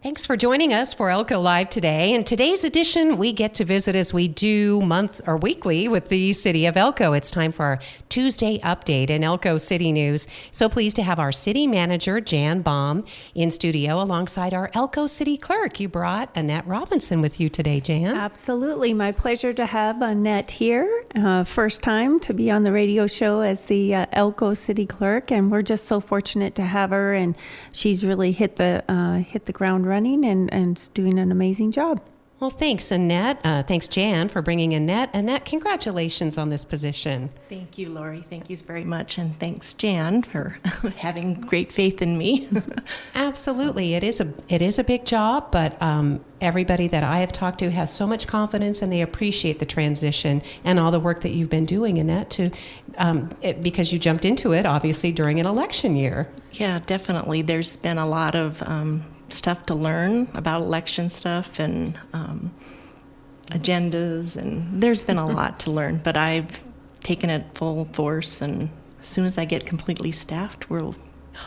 Thanks for joining us for Elko Live today. In today's edition, we get to visit as we do weekly with the city of Elko. It's time for our Tuesday update in Elko City News. So pleased to have our city manager, Jan Baum, in studio alongside our Elko City Clerk. You brought Annette Robinson with you today, Jan. Absolutely. My pleasure to have Annette here. First time to be on the radio show as the Elko City Clerk, and we're just so fortunate to have her, and she's really hit the ground running and doing an amazing job. Well, thanks, Annette. Thanks, Jan, for bringing Annette. Annette, congratulations on this position. Thank you, Lori. Thank you very much. And thanks, Jan, for having great faith in me. Absolutely. It is a big job, but everybody that I have talked to has so much confidence, and they appreciate the transition and all the work that you've been doing, Annette, because you jumped into it, obviously, during an election year. Yeah, definitely. There's been a lot of stuff to learn about election stuff and agendas, and there's been a lot to learn, but I've taken it full force, and as soon as I get completely staffed, we'll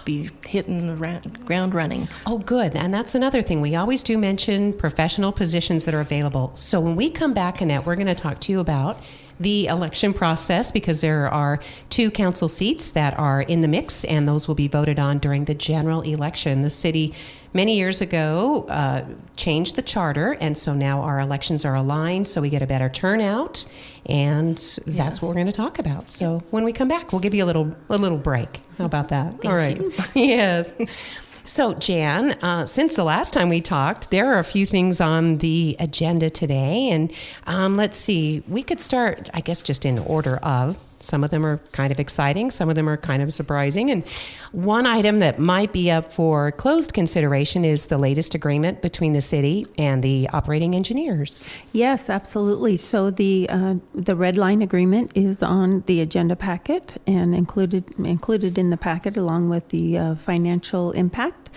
be hitting the ground running. Oh, good. And that's another thing. We always do mention professional positions that are available. So when we come back, Annette, we're going to talk to you about the election process, because there are 2 council seats that are in the mix, and those will be voted on during the general election. The city, many years ago, changed the charter, and so now our elections are aligned, so we get a better turnout, and that's what we're going to talk about. So when we come back, we'll give you a little break. How about that? All right. Yes. So, Jan, since the last time we talked, there are a few things on the agenda today. And let's see, we could start, I guess, just in order of. Some of them are kind of exciting. Some of them are kind of surprising. And one item that might be up for closed consideration is the latest agreement between the city and the operating engineers. Yes, absolutely. So the red line agreement is on the agenda packet and included in the packet along with the financial impact.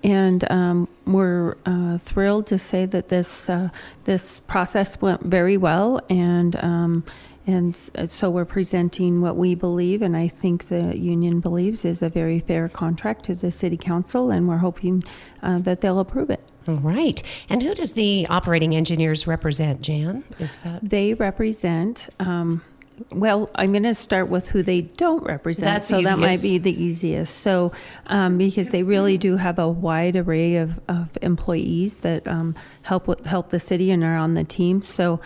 And we're thrilled to say that this process went very well, and so we're presenting what we believe, and I think the union believes, is a very fair contract to the city council, and we're hoping that they'll approve it. All right. And who does the operating engineers represent, Jan? They represent, well, I'm going to start with who they don't represent. That's so easiest. That might be the easiest. So because they really do have a wide array of employees that help the city and are on the team. So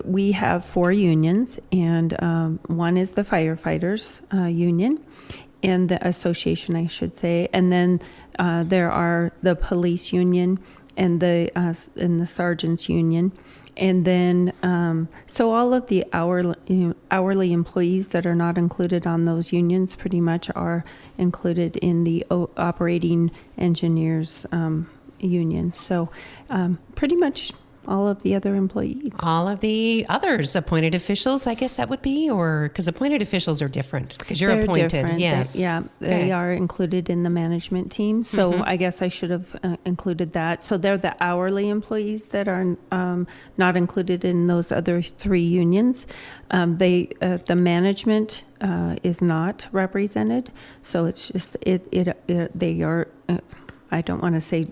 we have 4 unions, and one is the firefighters union, and the association, I should say, and then there are the police union and the sergeants union, and then so all of the hourly employees that are not included on those unions pretty much are included in the operating engineers union. So pretty much all of the other employees. All of the others, appointed officials, I guess that would be, or because appointed officials are different because you're They're appointed. Different. Yes. They are included in the management team. So I guess I should have included that. So they're the hourly employees that are not included in those other 3 unions. The management is not represented. So it's just they are. I don't want to say.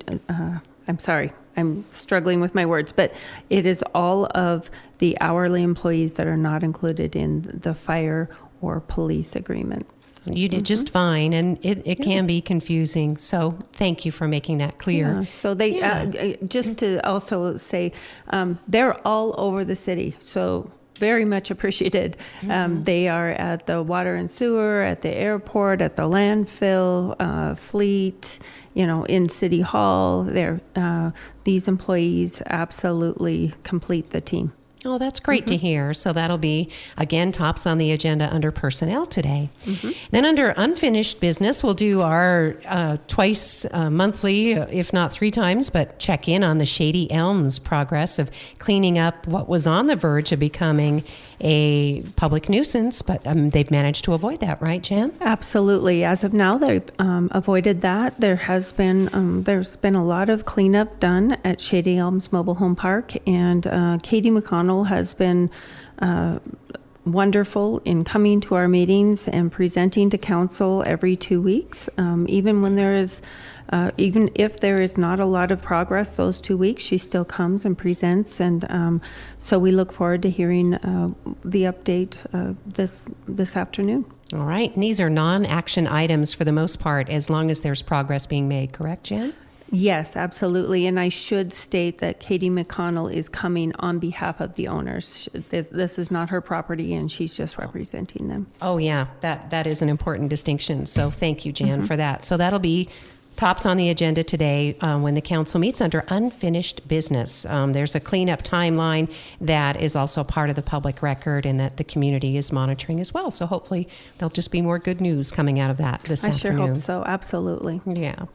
I'm sorry. I'm struggling with my words, but it is all of the hourly employees that are not included in the fire or police agreements. You did just fine, and it can be confusing. So thank you for making that clear. Yeah. So they just to also say they're all over the city. So very much appreciated. They are at the water and sewer, at the airport, at the landfill, fleet, in City Hall. These employees absolutely complete the team. Oh, that's great to hear. So that'll be, again, tops on the agenda under personnel today. Then under unfinished business, we'll do our twice monthly, if not 3 times, but check in on the Shady Elms progress of cleaning up what was on the verge of becoming a public nuisance, but they've managed to avoid that, right, Jan? Absolutely. As of now, they've avoided that. There's been a lot of cleanup done at Shady Elms Mobile Home Park, and Katie McConnell has been wonderful in coming to our meetings and presenting to council every 2 weeks. Even if there is not a lot of progress those 2 weeks, she still comes and presents. And so we look forward to hearing the update this afternoon. All right. And these are non-action items for the most part, as long as there's progress being made, correct, Jan? Yes, absolutely. And I should state that Katie McConnell is coming on behalf of the owners. This is not her property, and she's just representing them. Oh, yeah. That is an important distinction. So thank you, Jan, for that. So that'll be tops on the agenda today when the council meets under unfinished business. There's a cleanup timeline that is also part of the public record and that the community is monitoring as well. So hopefully there'll just be more good news coming out of that this afternoon. I sure hope so. Absolutely. Yeah.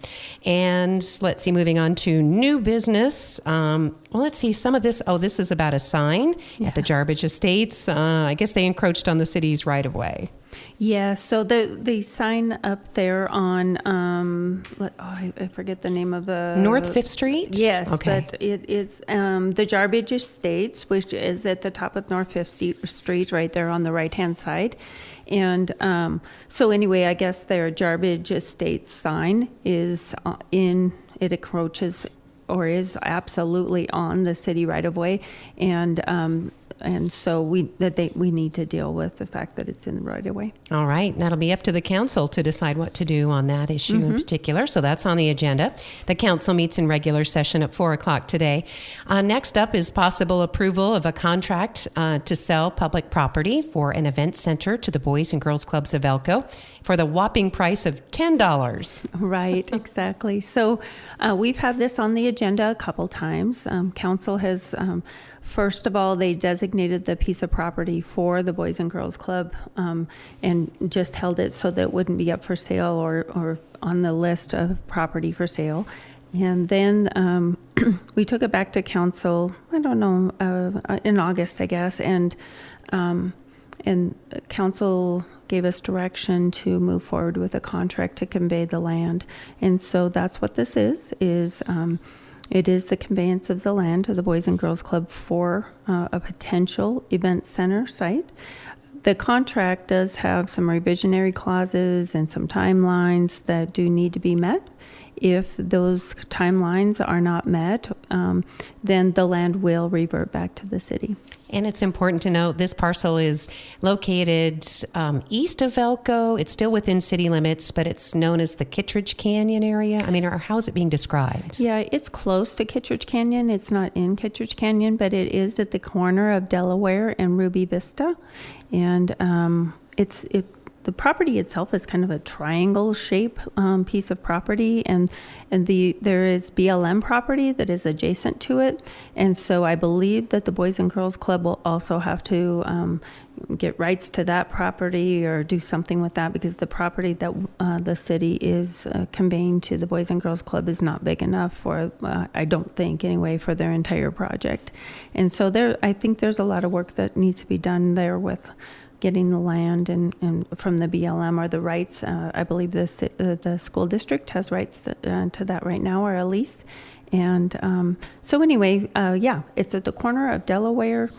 And let's see, moving on to new business. Well, let's see, some of this, this is about a sign at the Jarbidge Estates. I guess they encroached on the city's right of way. Yeah, so the sign up there on, I forget the name of the... North 5th Street? Yes, okay. But it is the Jarbidge Estates, which is at the top of North 5th Street, right there on the right-hand side. And so anyway, I guess their Jarbidge Estates sign is it encroaches or is absolutely on the city right-of-way. And so we need to deal with the fact that it's in the right of way. All right. And that'll be up to the council to decide what to do on that issue in particular. So that's on the agenda. The council meets in regular session at 4:00 today. Next up is possible approval of a contract to sell public property for an event center to the Boys and Girls Clubs of Elko for the whopping price of $10. Right, exactly. So we've had this on the agenda a couple times. Council has, first of all, they designated the piece of property for the Boys and Girls Club and just held it so that it wouldn't be up for sale or on the list of property for sale. And then we took it back to council, I don't know, in August, I guess, and council gave us direction to move forward with a contract to convey the land. And so that's what this is it is the conveyance of the land to the Boys and Girls Club for a potential event center site. The contract does have some revisionary clauses and some timelines that do need to be met. If those timelines are not met, then the land will revert back to the city. And it's important to note this parcel is located east of Elko. It's still within city limits, but it's known as the Kittredge Canyon area. I mean, or how is it being described? Yeah, it's close to Kittredge Canyon. It's not in Kittredge Canyon, but it is at the corner of Delaware and Ruby Vista. And the property itself is kind of a triangle shape piece of property, and there is BLM property that is adjacent to it, and so I believe that the Boys and Girls Club will also have to get rights to that property or do something with that, because the property that the city is conveying to the Boys and Girls Club is not big enough for, I don't think anyway, for their entire project. And so I think there's a lot of work that needs to be done there with getting the land and from the BLM or the rights. I believe the school district has rights to that right now, or a lease. And so anyway, it's at the corner of Delaware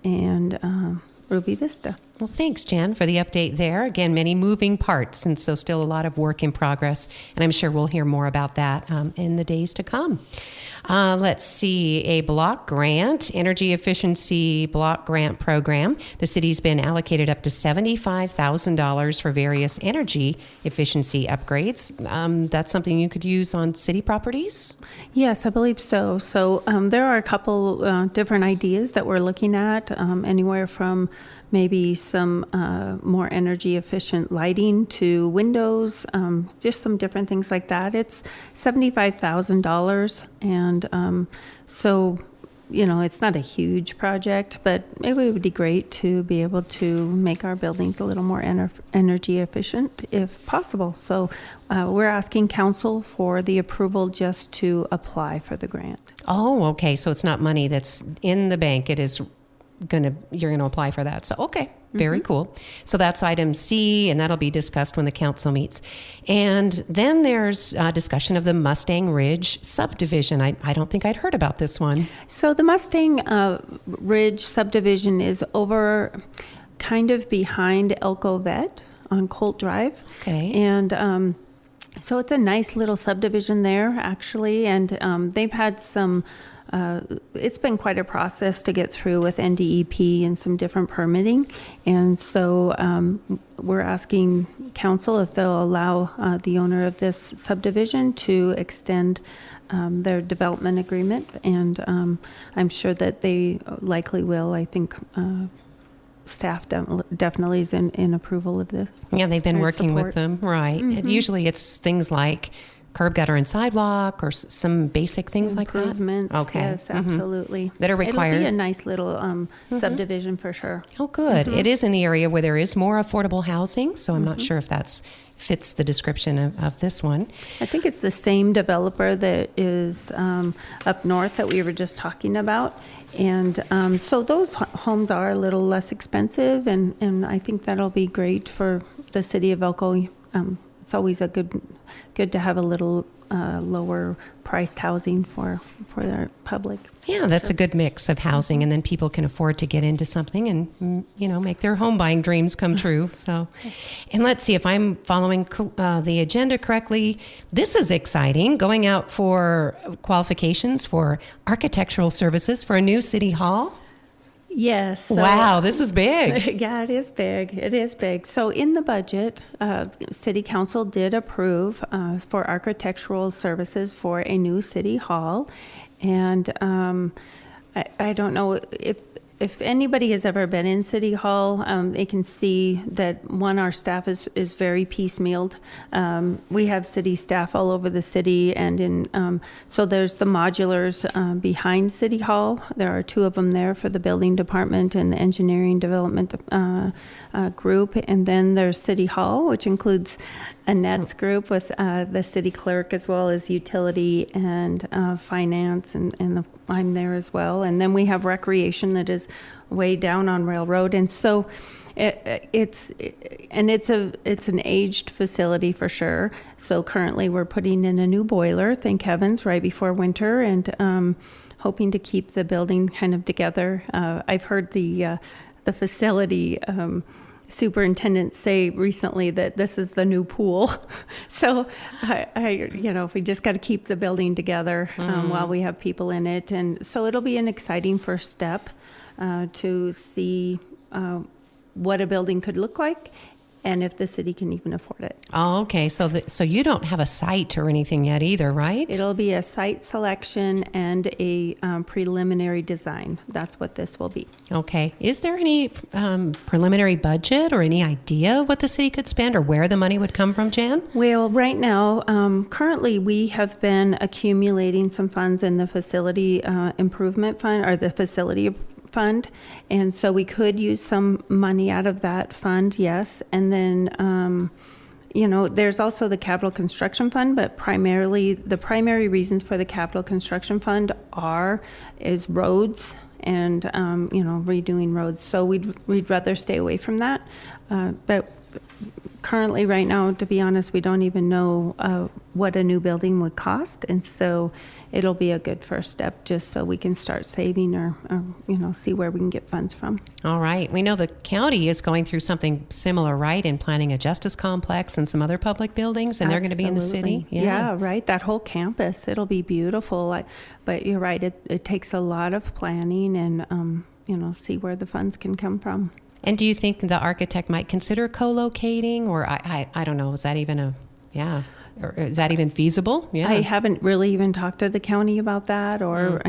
and Ruby Vista. Well, thanks, Jan, for the update there. Again, many moving parts, and so still a lot of work in progress. And I'm sure we'll hear more about that in the days to come. Let's see, a block grant, energy efficiency block grant program. The city's been allocated up to $75,000 for various energy efficiency upgrades. That's something you could use on city properties? Yes, I believe so. So there are a couple different ideas that we're looking at, anywhere from maybe some more energy efficient lighting to windows, just some different things like that. It's $75,000. And so, it's not a huge project, but it would be great to be able to make our buildings a little more energy efficient if possible. So we're asking council for the approval just to apply for the grant. Oh, okay. So it's not money that's in the bank. It is you're going to apply for that. So, okay, very cool. So that's item C, and that'll be discussed when the council meets. And then there's discussion of the Mustang Ridge subdivision. I don't think I'd heard about this one. So the Mustang Ridge subdivision is over kind of behind Elko Vet on Colt Drive. Okay. And so it's a nice little subdivision there, actually, and they've had some. It's been quite a process to get through with NDEP and some different permitting, and so we're asking council if they'll allow the owner of this subdivision to extend their development agreement, and I'm sure that they likely will. I think staff definitely is in approval of this. Yeah, they've been Or working support. with them, right? And usually it's things like curb, gutter, and sidewalk, or some basic things like that. Improvements. Okay. Yes, absolutely. That are required. It'll be a nice little subdivision for sure. Oh, good. It is in the area where there is more affordable housing, so I'm not sure if that's fits the description of this one. I think it's the same developer that is up north that we were just talking about. And so those homes are a little less expensive, and I think that'll be great for the city of Elko. It's always a good to have a little lower priced housing for our public. Yeah, that's a good mix of housing, and then people can afford to get into something and, make their home buying dreams come true. So, and let's see if I'm following the agenda correctly. This is exciting, going out for qualifications for architectural services for a new city hall. Yes. So, Wow, this is big. Yeah, it is big. It is big. So in the budget, City Council did approve for architectural services for a new city hall. And I don't know if anybody has ever been in City Hall, they can see that, our staff is very piecemealed. We have city staff all over the city, and so there's the modulars behind City Hall. There are 2 of them there for the building department and the engineering development group. And then there's City Hall, which includes Annette's group with the city clerk, as well as utility and finance, and I'm there as well. And then we have recreation that is way down on Railroad, and so it's an aged facility for sure. So currently we're putting in a new boiler, thank heavens, right before winter, and hoping to keep the building kind of together. I've heard the facility superintendent say recently that this is the new pool. So if we just got to keep the building together while we have people in it. And so it'll be an exciting first step to see what a building could look like, and if the city can even afford it. Oh, okay. So you don't have a site or anything yet either, right? It'll be a site selection and a preliminary design. That's what this will be. Okay. Is there any preliminary budget or any idea what the city could spend or where the money would come from, Jan? Well, right now, currently we have been accumulating some funds in the facility improvement fund, or the facility fund, and so we could use some money out of that fund, yes. And then there's also the capital construction fund, but primarily the primary reasons for the capital construction fund is roads and redoing roads. So we'd rather stay away from that, but currently right now, to be honest, we don't even know what a new building would cost, and so it'll be a good first step just so we can start saving or see where we can get funds from. All right. We know the county is going through something similar, right, in planning a justice complex and some other public buildings, and they're going to be in the city. Absolutely. Yeah, right. That whole campus, it'll be beautiful. But you're right. It takes a lot of planning and, see where the funds can come from. And do you think the architect might consider co-locating, or I don't know, is that even or is that even feasible? Yeah. I haven't really even talked to the county about that, or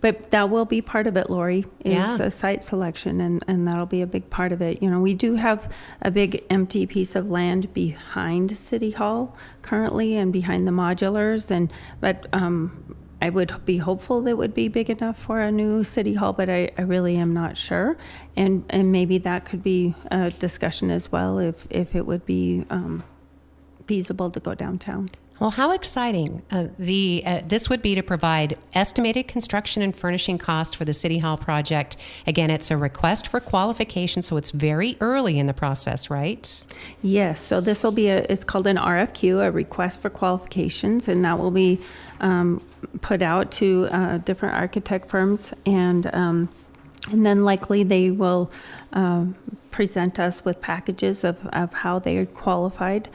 but that will be part of it, Lori, is a site selection, and that'll be a big part of it. We do have a big empty piece of land behind City Hall currently, and behind the modulars, but I would be hopeful that it would be big enough for a new city hall, but I really am not sure. And maybe that could be a discussion as well, if it would be feasible to go downtown. Well, how exciting. This would be to provide estimated construction and furnishing cost for the City Hall project. Again, it's a request for qualification, so it's very early in the process, right? Yes, so this will be it's called an RFQ, a request for qualifications, and that will be put out to different architect firms, and And then likely they will present us with packages of how they are qualified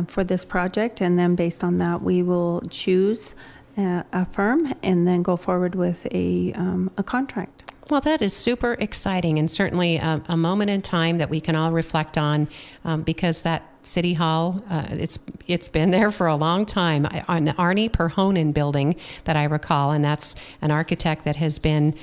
for this project. And then based on that, we will choose a firm and then go forward with a contract. Well, that is super exciting, and certainly a moment in time that we can all reflect on, because that City Hall, it's been there for a long time, on the Arnie Perhonen building that I recall, and that's an architect that has been,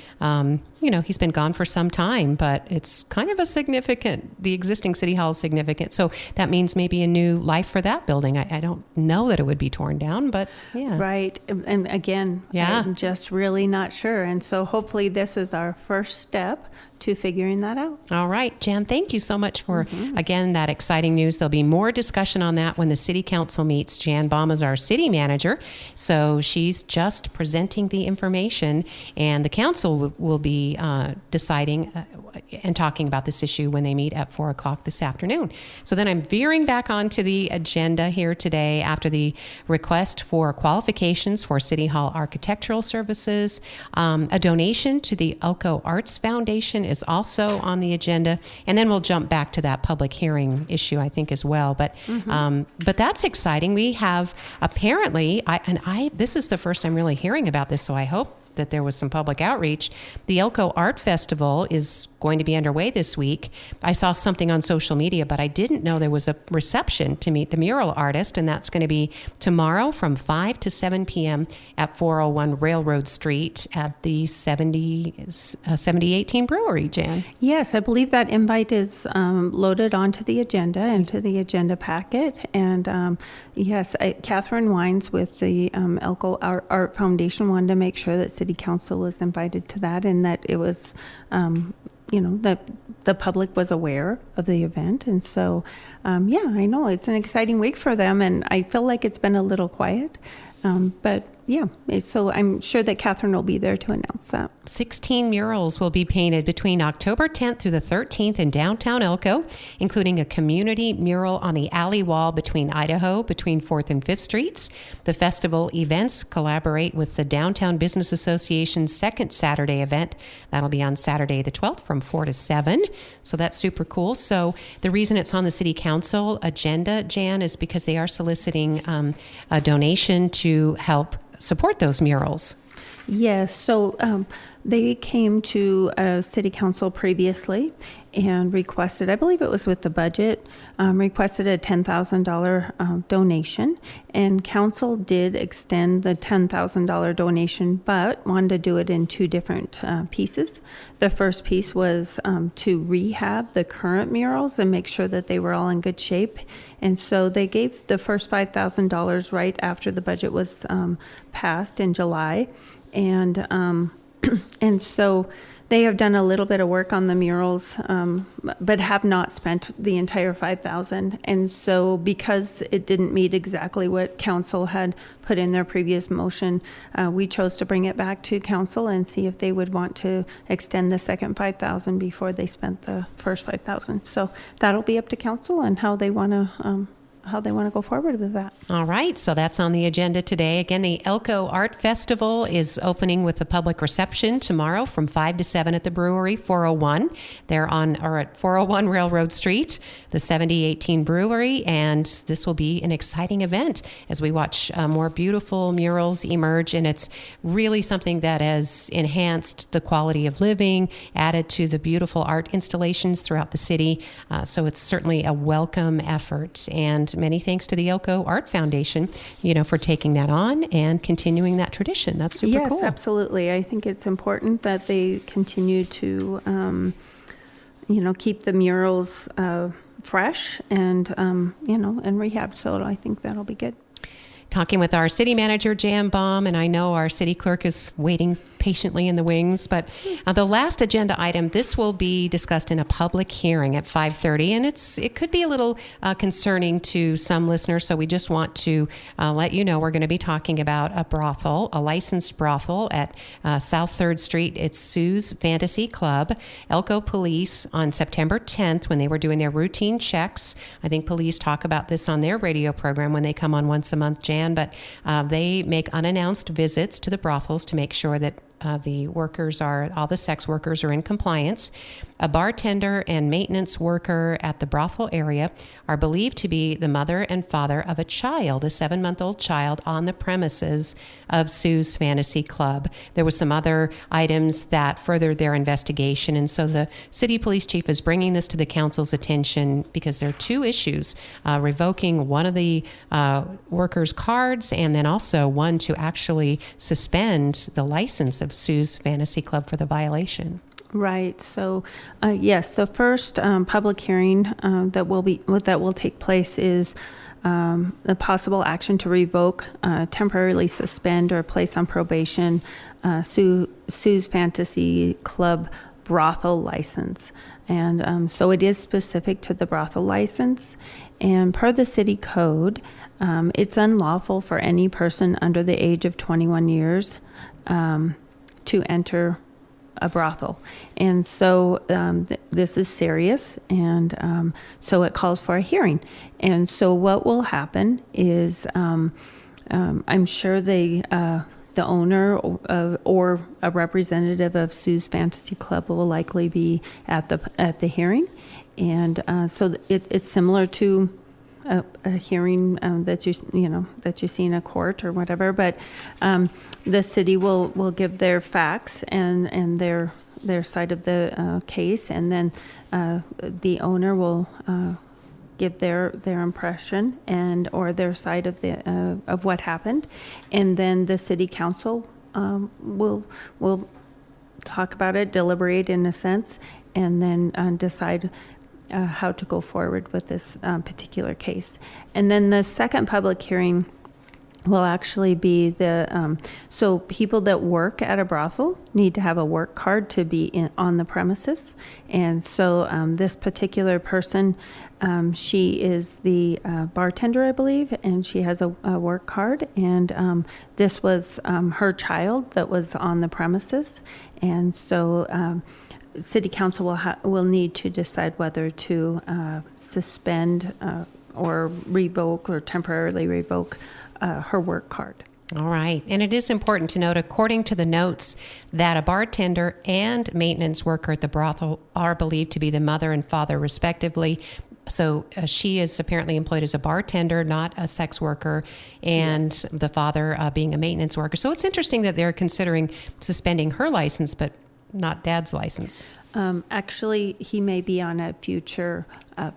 he's been gone for some time, but it's kind of the existing City Hall is significant. So that means maybe a new life for that building. I don't know that it would be torn down, but yeah. Right. And again, yeah. I'm just really not sure. And so hopefully this is our first step to figuring that out. All right, Jan, thank you so much for, again, that exciting news. There'll be more discussion on that when the City Council meets. Jan Baum is our city manager, so she's just presenting the information, and the council will be deciding and talking about this issue when they meet at 4 o'clock this afternoon. So then I'm veering back onto the agenda here today after the request for qualifications for City Hall architectural services. A donation to the Elko Arts Foundation is also on the agenda, and then we'll jump back to that public hearing issue, I think, as well. But that's exciting. We have apparently, this is the first I'm really hearing about this, so I hope that there was some public outreach. The Elko Art Festival is going to be underway this week. I saw something on social media, but I didn't know there was a reception to meet the mural artist, and that's going to be tomorrow from 5 to 7 p.m. at 401 Railroad Street at the 7018 Brewery, Jan. Yes, I believe that invite is loaded onto the agenda, into the agenda packet. And yes, Catherine Wines with the Elko Art Foundation wanted to make sure that City Council was invited to that, and that it was, that the public was aware of the event. And so, I know it's an exciting week for them, and I feel like it's been a little quiet. But yeah, so I'm sure that Catherine will be there to announce that. 16 murals will be painted between October 10th through the 13th in downtown Elko, including a community mural on the alley wall between 4th and 5th Streets. The festival events collaborate with the Downtown Business Association's second Saturday event. That'll be on Saturday the 12th from 4 to 7. So that's super cool. So the reason it's on the City Council agenda, Jan, is because they are soliciting a donation to help support those murals. Yes, so they came to City Council previously and requested, I believe it was with the budget, requested a $10,000 donation. And Council did extend the $10,000 donation, but wanted to do it in two different pieces. The first piece was to rehab the current murals and make sure that they were all in good shape. And so they gave the first $5,000 right after the budget was passed in July. And so they have done a little bit of work on the murals, but have not spent the entire $5,000. And so because it didn't meet exactly what council had put in their previous motion, we chose to bring it back to council and see if they would want to extend the second $5,000 before they spent the first $5,000. So that'll be up to council and how they want to go forward with that. All right, so that's on the agenda today. Again, the Elko Art Festival is opening with a public reception tomorrow from 5 to 7 at the brewery, 401. They're at 401 Railroad Street, the 7018 Brewery, and this will be an exciting event as we watch more beautiful murals emerge, and it's really something that has enhanced the quality of living, added to the beautiful art installations throughout the city, so it's certainly a welcome effort. And many thanks to the Elko Art Foundation, for taking that on and continuing that tradition. That's super cool. Yes, absolutely. I think it's important that they continue to, keep the murals fresh and, and rehab. So I think that'll be good. Talking with our city manager, Jan Baum, and I know our city clerk is waiting patiently in the wings, but the last agenda item, this will be discussed in a public hearing at 5:30, and it could be a little concerning to some listeners, so we just want to let you know we're going to be talking about a brothel, a licensed brothel at South 3rd Street. It's Sue's Fantasy Club. Elko Police on September 10th, when they were doing their routine checks, I think police talk about this on their radio program when they come on once a month, Jan, but they make unannounced visits to the brothels to make sure that the workers are, all the sex workers are in compliance. A bartender and maintenance worker at the brothel area are believed to be the mother and father of a child, a 7-month-old child, on the premises of Sue's Fantasy Club. There was some other items that furthered their investigation, and so the city police chief is bringing this to the council's attention because there are two issues, revoking one of the workers' cards and then also one to actually suspend the license of Sue's Fantasy Club for the violation. Right. So, yes, the first public hearing that will take place is the possible action to revoke, temporarily suspend, or place on probation Sue's Fantasy Club brothel license. And so it is specific to the brothel license. And per the city code, it's unlawful for any person under the age of 21 years to enter a brothel. And so this is serious, and so it calls for a hearing. And so what will happen is I'm sure the owner or a representative of Sue's Fantasy Club will likely be at the hearing. And so it's similar to a hearing that you see in a court or whatever, but the city will give their facts and their side of the case, and then the owner will give their impression and or their side of what happened, and then the city council will talk about it, deliberate in a sense, and then decide how to go forward with this particular case. And then the second public hearing will actually be so people that work at a brothel need to have a work card to be on the premises. And so this particular person, she is the bartender, I believe, and she has a work card. And this was her child that was on the premises. And so City Council will need to decide whether to suspend or revoke or temporarily revoke her work card. All right. And it is important to note, according to the notes, that a bartender and maintenance worker at the brothel are believed to be the mother and father, respectively. So she is apparently employed as a bartender, not a sex worker, and yes, the father being a maintenance worker. So it's interesting that they're considering suspending her license, but not Dad's license. Actually, he may be on a future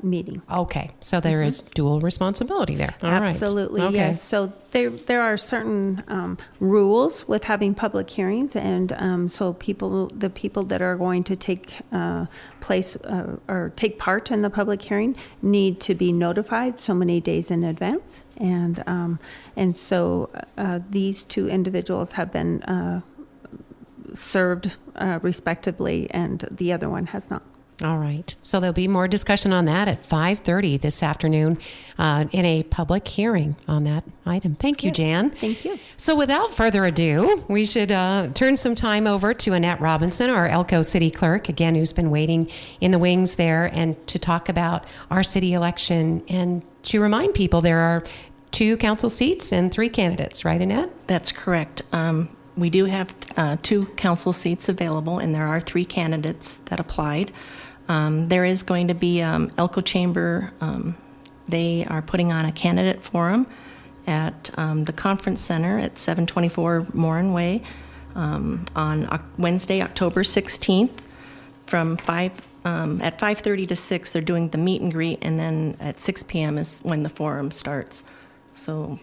meeting. Okay, so there is dual responsibility there. All Absolutely, right. Okay. yes. So there are certain rules with having public hearings, and so the people that are going to take place or take part in the public hearing need to be notified so many days in advance, and so these two individuals have been served respectively, and the other one has not. All right. So there'll be more discussion on that at 5:30 this afternoon in a public hearing on that item. Thank you, Yes. Jan. Thank you. So without further ado, we should turn some time over to Annette Robinson, our Elko City Clerk, again, who's been waiting in the wings there, and to talk about our city election and to remind people there are 2 council seats and 3 candidates, right, Annette? That's correct. We do have 2 council seats available, and there are 3 candidates that applied. There is going to be Elko Chamber. They are putting on a candidate forum at the conference center at 724 Morin Way on Wednesday, October 16th, from at 5:30 to 6. They're doing the meet and greet, and then at 6 p.m. is when the forum starts. So.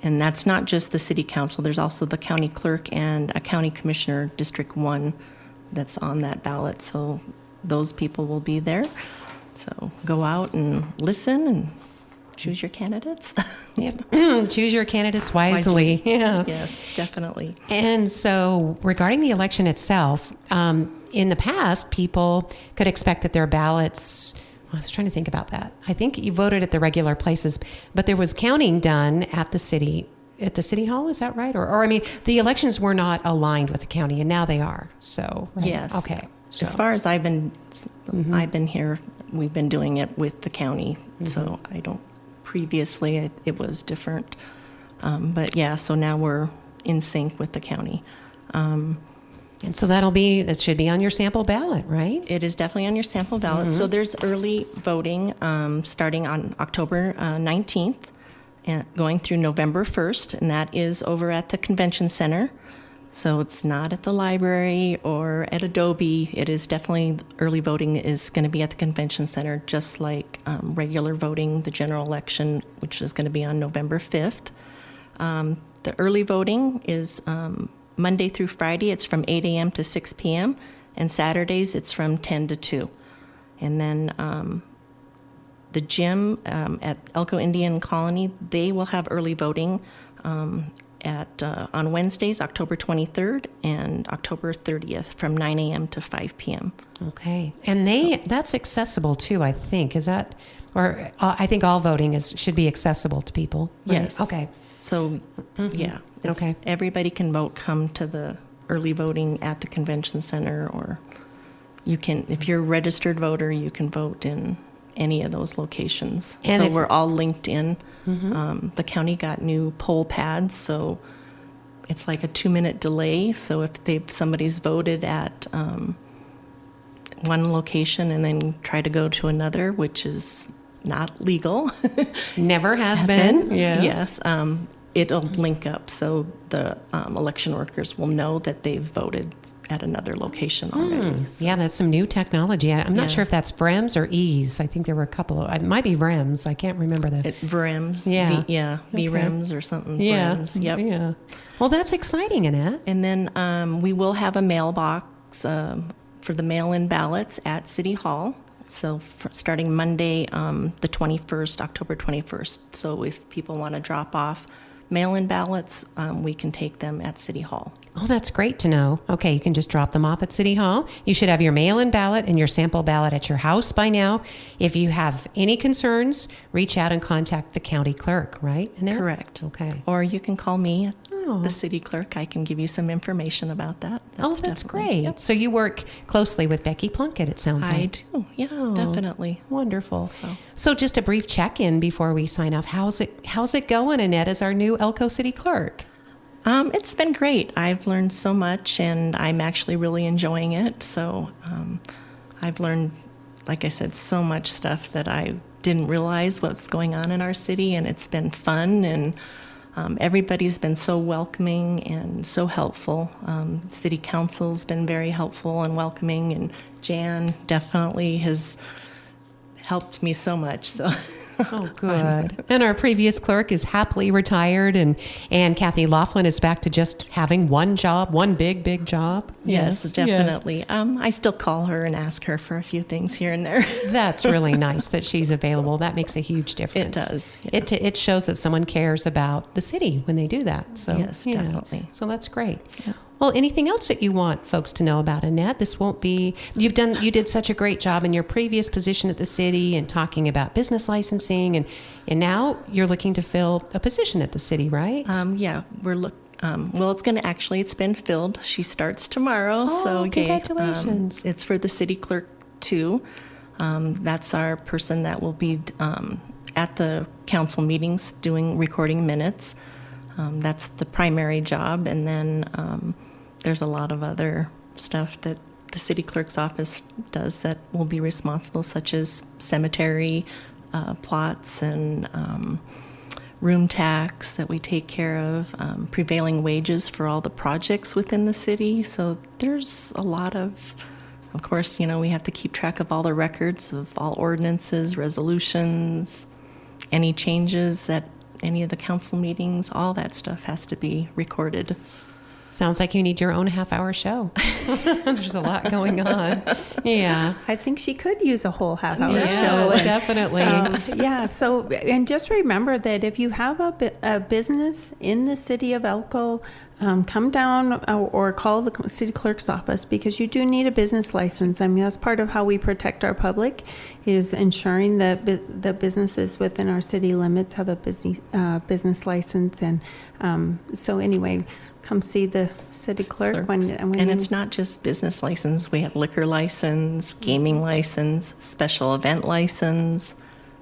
And that's not just the city council. There's also the county clerk and a county commissioner, District 1, that's on that ballot. So those people will be there. So go out and listen and choose your candidates. Yep. Choose your candidates wisely. Yeah. Yes, definitely. And so regarding the election itself, in the past, people could expect that their ballots... I was trying to think about that. I think you voted at the regular places, but there was counting done at the city hall. Is that right? Or I mean, the elections were not aligned with the county, and now they are. So right. Yes. Okay. So. As far as I've been here, we've been doing it with the county. So I don't. Previously, it was different, but yeah. So now we're in sync with the county. And so that should be on your sample ballot, right? It is definitely on your sample ballot. So there's early voting starting on October 19th and going through November 1st, and that is over at the convention center. So it's not at the library or at Adobe. It is definitely, early voting is going to be at the convention center, just like regular voting, the general election, which is going to be on November 5th. The early voting is Monday through Friday. It's from 8 a.m. to 6 p.m. And Saturdays, it's from 10 to 2. And then the gym at Elko Indian Colony, they will have early voting on Wednesdays, October 23rd and October 30th from 9 a.m. to 5 p.m. Okay. And that's accessible too, I think. Is that, or I think all voting should be accessible to people. Right? Yes. Okay. So, yeah. Okay. Everybody can vote, come to the early voting at the convention center, or you can, if you're a registered voter, you can vote in any of those locations. And so we're all linked in. The county got new poll pads, so it's like a 2-minute delay. So if somebody's voted at one location and then try to go to another, which is not legal. Never has been. Yes. It'll link up, so the election workers will know that they've voted at another location already. Yeah, that's some new technology. I'm not Yeah. sure if that's VREMS or EAS. I think there were a couple of, it might be VREMS. I can't remember the. VREMS. Yeah. VREMS or something. Yeah. VREMS. Yep. Yeah. Well, that's exciting, Annette. And then we will have a mailbox for the mail-in ballots at City Hall. So starting Monday, the 21st, October 21st. So if people want to drop off mail-in ballots, we can take them at City Hall. Oh, that's great to know. Okay, you can just drop them off at City Hall. You should have your mail-in ballot and your sample ballot at your house by now. If you have any concerns, reach out and contact the county clerk, right, Annette? Correct. Okay. Or you can call me, Oh. the city clerk. I can give you some information about that. That's definitely- great. Yep. So you work closely with Becky Plunkett, it sounds I like. do. Yeah, Oh. definitely. Wonderful. So. So just a brief check-in before we sign off. How's it going, Annette, as our new Elko City Clerk? It's been great. I've learned so much, and I'm actually really enjoying it. So I've learned, like I said, so much stuff that I didn't realize what's going on in our city, and it's been fun, and everybody's been so welcoming and so helpful. City Council's been very helpful and welcoming, and Jan definitely has helped me so much. So. Oh, good. And our previous clerk is happily retired, and Kathy Laughlin is back to just having one job, one big job. Yes, definitely. I still call her and ask her for a few things here and there. That's really nice that she's available. That makes a huge difference. It does, yeah. It shows that someone cares about the city when they do that. So Yes, yeah. definitely. So that's great. Yeah. Well, anything else that you want folks to know about Annette? This won't be, you did such a great job in your previous position at the city and talking about business licensing, and now you're looking to fill a position at the city, right? Yeah, well, it's been filled. She starts tomorrow. Oh, so yay. congratulations. It's for the city clerk too. That's our person that will be at the council meetings recording minutes. That's the primary job. And then there's a lot of other stuff that the city clerk's office does that will be responsible, such as cemetery plots and room tax that we take care of, prevailing wages for all the projects within the city. So there's a lot of course, we have to keep track of all the records of all ordinances, resolutions, any changes at any of the council meetings. All that stuff has to be recorded. Sounds like you need your own half-hour show. There's a lot going on. Yeah. I think she could use a whole half-hour Yeah, show. definitely. Yeah, so, and just remember that if you have a business in the city of Elko, come down or call the city clerk's office, because you do need a business license. I mean, that's part of how we protect our public, is ensuring that the businesses within our city limits have a business license. And so anyway, come see the city clerk when and it's not just business license. We have liquor license, gaming license, special event license,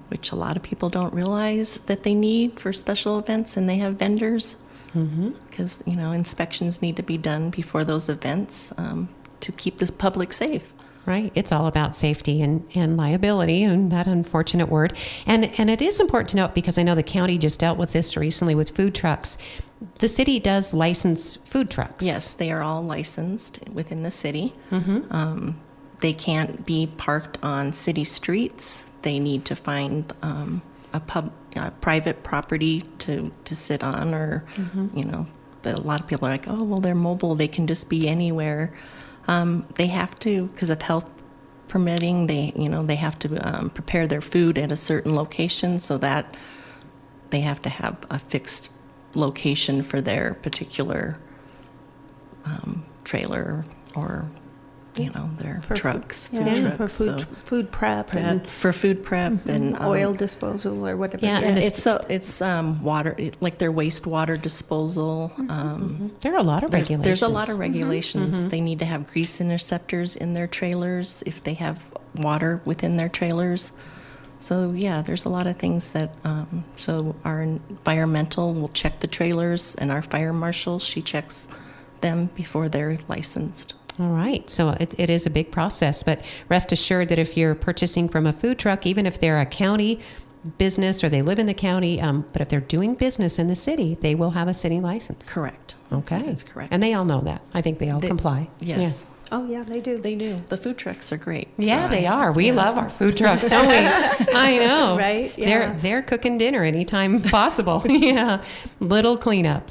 which a lot of people don't realize that they need for special events, and they have vendors. because inspections need to be done before those events to keep the public safe. Right. It's all about safety and liability, and that unfortunate word. And it is important to note, because I know the county just dealt with this recently with food trucks. The city does license food trucks. Yes, they are all licensed within the city. They can't be parked on city streets. They need to find a private property to sit on, or But a lot of people are like, oh, well, they're mobile. They can just be anywhere. They have to, because of health permitting, they have to prepare their food at a certain location, so that they have to have a fixed location for their particular trailer, or their trucks, food trucks. For food prep and for food prep and oil disposal or whatever. Yeah, and it's water, like their wastewater disposal. There are a lot of regulations. There's a lot of regulations. They need to have grease interceptors in their trailers if they have water within their trailers. So yeah, there's a lot of things that. So our environmental will check the trailers, and our fire marshal, she checks them before they're licensed. All right. So it is a big process, but rest assured that if you're purchasing from a food truck, even if they're a county business or they live in the county, but if they're doing business in the city, they will have a city license. Correct. Okay. That's correct. And they all know that. I think they all comply. Yes. Oh, yeah, they do. They do. The food trucks are great. Yeah, they are. We love our food trucks, don't we? I know. Right? Yeah. They're cooking dinner anytime possible. Yeah. Little cleanup.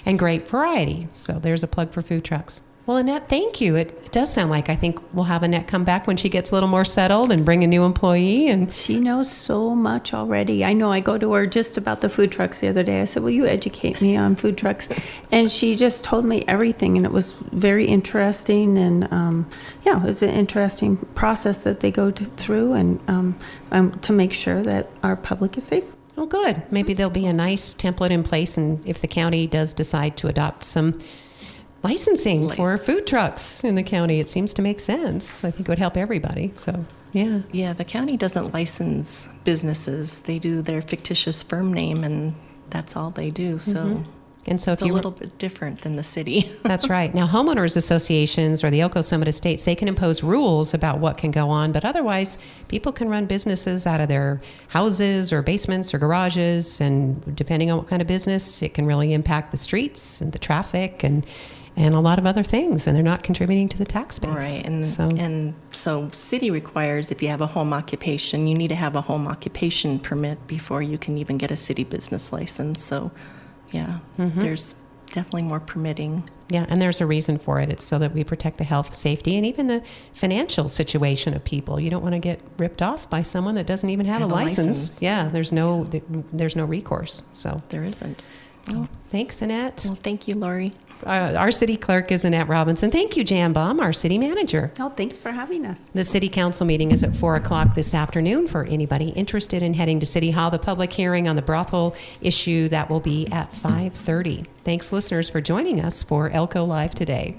And great variety. So there's a plug for food trucks. Well, Annette, thank you. It does sound like I think we'll have Annette come back when she gets a little more settled and bring a new employee. And she knows so much already. I know I go to her just about the food trucks the other day. I said, will you educate me on food trucks? And she just told me everything, and it was very interesting. And it was an interesting process that they go through, and to make sure that our public is safe. Oh, good. Maybe there'll be a nice template in place, and if the county does decide to adopt some licensing for food trucks in the county, it seems to make sense. I think it would help everybody. So, yeah. Yeah, the county doesn't license businesses. They do their fictitious firm name, and that's all they do. So, and so it's a little bit different than the city. That's right. Now, homeowners associations or the Elko Summit Estates, they can impose rules about what can go on, but otherwise, people can run businesses out of their houses or basements or garages, and depending on what kind of business, it can really impact the streets and the traffic and a lot of other things, and they're not contributing to the tax base. Right, and so city requires, if you have a home occupation, you need to have a home occupation permit before you can even get a city business license. So, yeah, there's definitely more permitting. Yeah, and there's a reason for it. It's so that we protect the health, safety, and even the financial situation of people. You don't want to get ripped off by someone that doesn't even have a license. Yeah, there's no recourse. So there isn't. So thanks, Annette. Well, thank you, Lori. Our city clerk is Annette Robinson. Thank you, Jan Baum, our city manager. Oh, thanks for having us. The city council meeting is at 4:00 this afternoon. For anybody interested in heading to City Hall, the public hearing on the brothel issue, that will be at 5:30. Thanks, listeners, for joining us for Elko Live today.